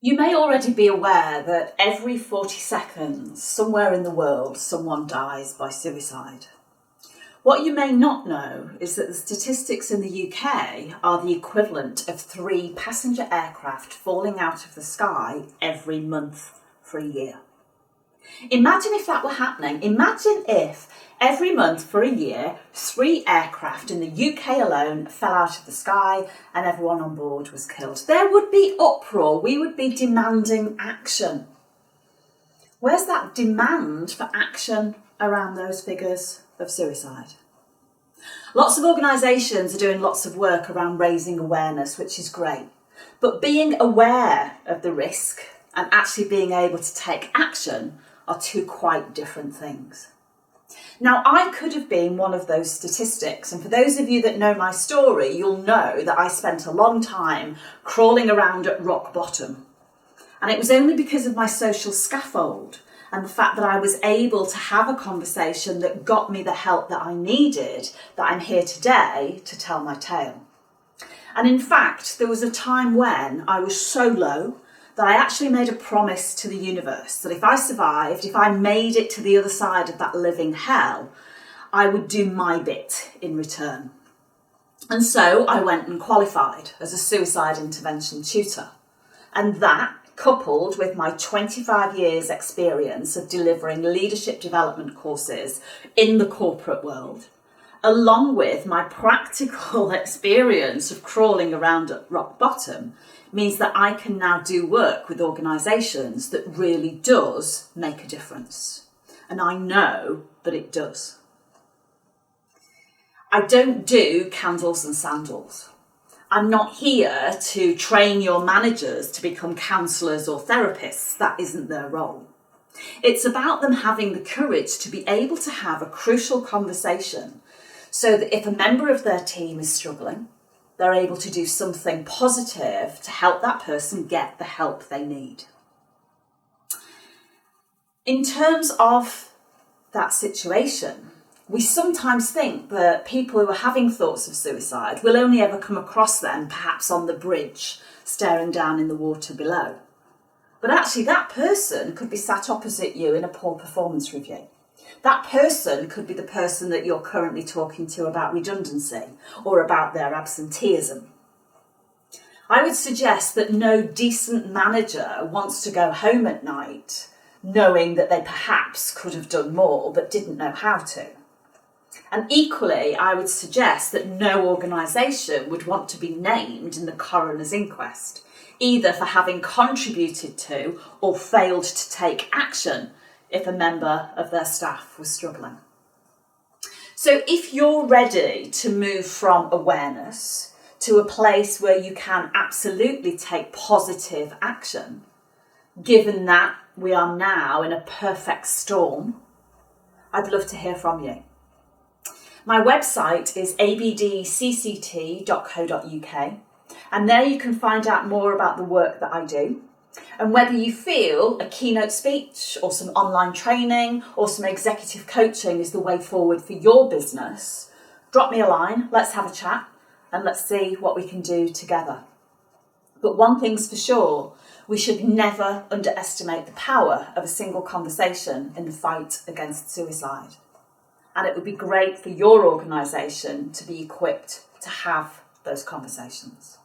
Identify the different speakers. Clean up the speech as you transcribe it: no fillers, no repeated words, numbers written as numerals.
Speaker 1: You may already be aware that every 40 seconds, somewhere in the world, someone dies by suicide. What you may not know is that the statistics in the UK are the equivalent of 3 passenger aircraft falling out of the sky every month for a year. Imagine if that were happening. Imagine if every month for a year, 3 aircraft in the UK alone fell out of the sky and everyone on board was killed. There would be uproar. We would be demanding action. Where's that demand for action around those figures of suicide? Lots of organisations are doing lots of work around raising awareness, which is great. But being aware of the risk and actually being able to take action are 2 quite different things. Now, I could have been one of those statistics, and for those of you that know my story, you'll know that I spent a long time crawling around at rock bottom. And it was only because of my social scaffold and the fact that I was able to have a conversation that got me the help that I needed that I'm here today to tell my tale. And in fact, there was a time when I was so low that I actually made a promise to the universe that if I survived, if I made it to the other side of that living hell, I would do my bit in return. And so I went and qualified as a suicide intervention tutor. And that, coupled with my 25 years experience of delivering leadership development courses in the corporate world, along with my practical experience of crawling around at rock bottom, means that I can now do work with organisations that really does make a difference. And I know that it does. I don't do candles and sandals. I'm not here to train your managers to become counsellors or therapists. That isn't their role. It's about them having the courage to be able to have a crucial conversation so that if a member of their team is struggling, they're able to do something positive to help that person get the help they need. In terms of that situation, we sometimes think that people who are having thoughts of suicide will only ever come across them perhaps on the bridge, staring down in the water below. But actually that person could be sat opposite you in a poor performance review. That person could be the person that you're currently talking to about redundancy or about their absenteeism. I would suggest that no decent manager wants to go home at night knowing that they perhaps could have done more but didn't know how to. And equally, I would suggest that no organisation would want to be named in the coroner's inquest, either for having contributed to or failed to take action if a member of their staff was struggling. So if you're ready to move from awareness to a place where you can absolutely take positive action, given that we are now in a perfect storm, I'd love to hear from you. My website is abdcct.co.uk, and there you can find out more about the work that I do. And whether you feel a keynote speech or some online training or some executive coaching is the way forward for your business, drop me a line, let's have a chat, and let's see what we can do together. But one thing's for sure, we should never underestimate the power of a single conversation in the fight against suicide. And it would be great for your organisation to be equipped to have those conversations.